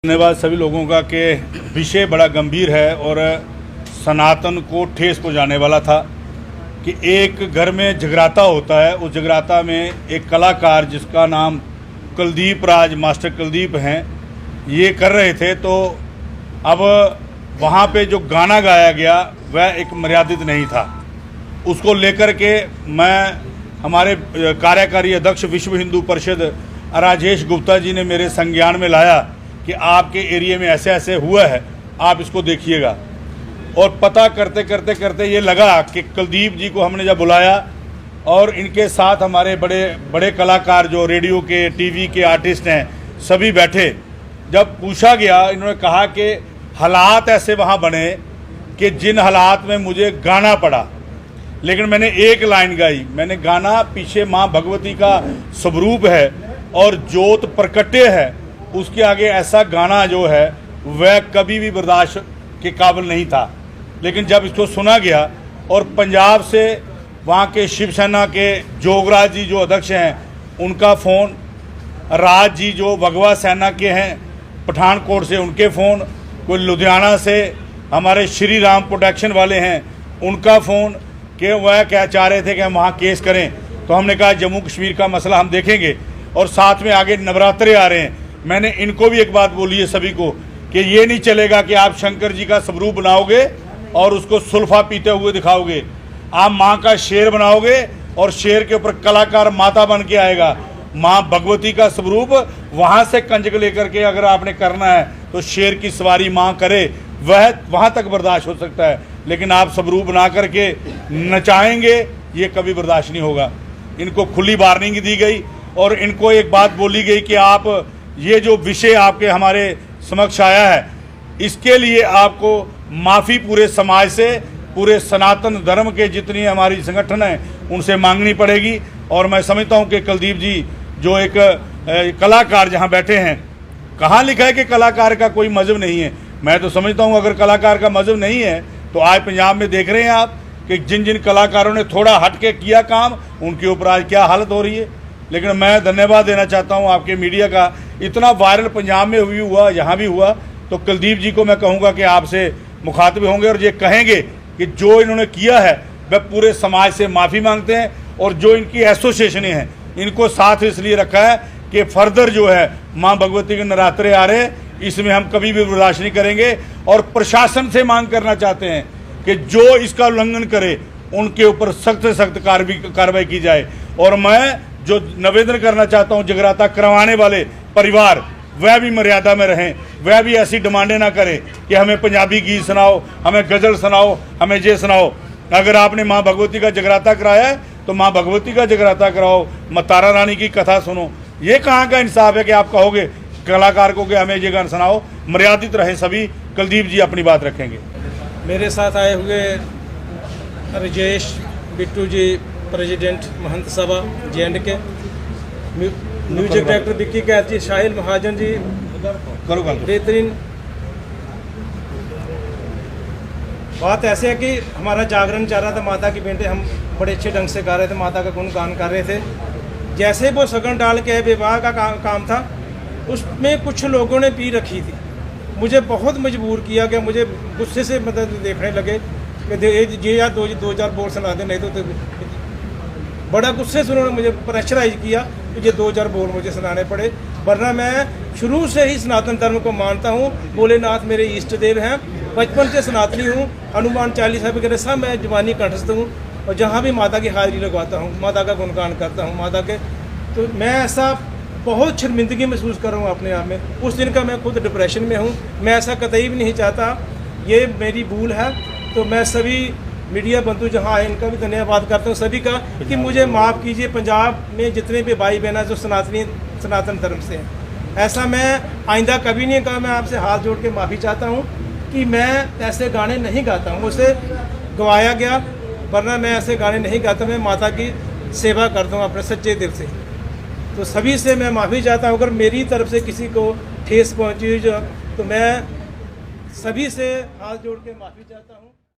धन्यवाद सभी लोगों का कि विषय बड़ा गंभीर है और सनातन को ठेस पहुंचाने वाला था कि एक घर में जगराता होता है। उस जगराता में एक कलाकार जिसका नाम कुलदीप राज मास्टर कुलदीप हैं, ये कर रहे थे। तो अब वहाँ पे जो गाना गाया गया वह एक मर्यादित नहीं था। उसको लेकर के मैं हमारे कार्यकारी अध्यक्ष विश्व हिंदू परिषद राजेश गुप्ता जी ने मेरे संज्ञान में लाया कि आपके एरिया में ऐसे ऐसे हुआ है, आप इसको देखिएगा। और पता करते करते करते ये लगा कि कुलदीप जी को हमने जब बुलाया और इनके साथ हमारे बड़े बड़े कलाकार जो रेडियो के टीवी के आर्टिस्ट हैं सभी बैठे। जब पूछा गया, इन्होंने कहा कि हालात ऐसे वहाँ बने कि जिन हालात में मुझे गाना पड़ा, लेकिन मैंने एक लाइन गाई। मैंने गाना पीछे माँ भगवती का स्वरूप है और ज्योत प्रकटे है, उसके आगे ऐसा गाना जो है वह कभी भी बर्दाश्त के काबिल नहीं था। लेकिन जब इसको सुना गया और पंजाब से वहाँ के शिवसेना के जोगराज जी जो अध्यक्ष हैं उनका फ़ोन, राज जी जो भगवा सेना के हैं पठानकोट से उनके फ़ोन, कोई लुधियाना से हमारे श्री राम प्रोटेक्शन वाले हैं उनका फ़ोन कि वह क्या चाह रहे थे कि हम वहाँ केस करें। तो हमने कहा जम्मू कश्मीर का मसला हम देखेंगे और साथ में आगे नवरात्रे आ रहे हैं। मैंने इनको भी एक बात बोली है सभी को कि ये नहीं चलेगा कि आप शंकर जी का स्वरूप बनाओगे और उसको सुल्फा पीते हुए दिखाओगे। आप माँ का शेर बनाओगे और शेर के ऊपर कलाकार माता बन के आएगा। माँ भगवती का स्वरूप वहाँ से कंजक लेकर के अगर आपने करना है तो शेर की सवारी माँ करे, वह वहाँ तक बर्दाश्त हो सकता है। लेकिन आप स्वरूप बना करके नचाएंगे, ये कभी बर्दाश्त नहीं होगा। इनको खुली वार्निंग दी गई और इनको एक बात बोली गई कि आप ये जो विषय आपके हमारे समक्ष आया है इसके लिए आपको माफ़ी पूरे समाज से, पूरे सनातन धर्म के जितनी हमारी संगठन है उनसे मांगनी पड़ेगी। और मैं समझता हूँ कि कुलदीप जी जो एक कलाकार जहाँ बैठे हैं, कहाँ लिखा है कि कलाकार का कोई मजहब नहीं है? मैं तो समझता हूँ अगर कलाकार का मजहब नहीं है तो आज पंजाब में देख रहे हैं आप कि जिन जिन कलाकारों ने थोड़ा हट के किया काम उनके ऊपर आज क्या हालत हो रही है। लेकिन मैं धन्यवाद देना चाहता हूँ आपके मीडिया का, इतना वायरल पंजाब में हुआ, यहाँ भी हुआ। तो कुलदीप जी को मैं कहूँगा कि आपसे मुखातिब होंगे और ये कहेंगे कि जो इन्होंने किया है वह पूरे समाज से माफ़ी मांगते हैं। और जो इनकी एसोसिएशनें हैं इनको साथ इसलिए रखा है कि फर्दर जो है माँ भगवती के नवरात्रे आ रहे, इसमें हम कभी भी बर्दाश्त नहीं करेंगे। और प्रशासन से मांग करना चाहते हैं कि जो इसका उल्लंघन करे उनके ऊपर सख्त से सख्त कार्रवाई की जाए। और मैं जो निवेदन करना चाहता हूँ, जगराता करवाने वाले परिवार वह भी मर्यादा में रहें, वह भी ऐसी डिमांडें ना करें कि हमें पंजाबी गीत सुनाओ, हमें गज़ल सुनाओ, हमें ये सुनाओ। अगर आपने माँ भगवती का जगराता कराया है तो माँ भगवती का जगराता कराओ, माँ तारा रानी की कथा सुनो। ये कहाँ का इंसाफ है कि आप कहोगे कलाकार को कि हमें ये गाना सुनाओ? मर्यादित रहें सभी। कुलदीप जी अपनी बात रखेंगे। मेरे साथ आए हुए राजेश बिट्टू जी, प्रेसिडेंट महंत सभा JNK, म्यूजिक डायरेक्टर विक्की कैद जी, शाहिल महाजन जी, बेहतरीन। बात ऐसे है कि हमारा जागरण चल रहा था, माता की बेटे हम बड़े अच्छे ढंग से गा रहे थे, माता का गुणगान कर रहे थे। जैसे वो सगन डाल के विवाह का काम था, उसमें कुछ लोगों ने पी रखी थी। मुझे बहुत मजबूर किया कि मुझे गुस्से से मतलब देखने लगे कि ये यार 2000 बोल सुना दे, नहीं तो बड़ा गुस्से से उन्होंने मुझे प्रेशराइज किया कि ये 2000 बोल मुझे सुनाने पड़े। वरना मैं शुरू से ही सनातन धर्म को मानता हूँ। भोलेनाथ मेरे इष्ट देव हैं, बचपन से सनातनी हूँ। हनुमान चालीसा वगैरह सब मैं जवानी कंठस्थ हूँ और जहाँ भी माता की हाजिरी लगवाता हूँ, माता का गुणगान करता हूँ माता के। तो मैं ऐसा बहुत शर्मिंदगी महसूस कर रहा हूँ अपने आप में। उस दिन का मैं खुद डिप्रेशन में हूँ। मैं ऐसा कतई भी नहीं चाहता, ये मेरी भूल है। तो मैं सभी मीडिया बंधु जहाँ आए इनका भी धन्यवाद करता हूँ सभी का कि मुझे माफ़ कीजिए। पंजाब में जितने भी भाई बहन जो सनातन धर्म से हैं, ऐसा मैं आइंदा कभी नहीं कहा। मैं आपसे हाथ जोड़ के माफ़ी चाहता हूँ कि मैं ऐसे गाने नहीं गाता हूँ, मुझसे गवाया गया। वरना मैं ऐसे गाने नहीं गाता, मैं माता की सेवा करता हूँ अपने सच्चे दिल से। तो सभी से मैं माफ़ी चाहता हूँ। अगर मेरी तरफ से किसी को ठेस पहुँची तो मैं सभी से हाथ जोड़ के माफ़ी चाहता हूँ।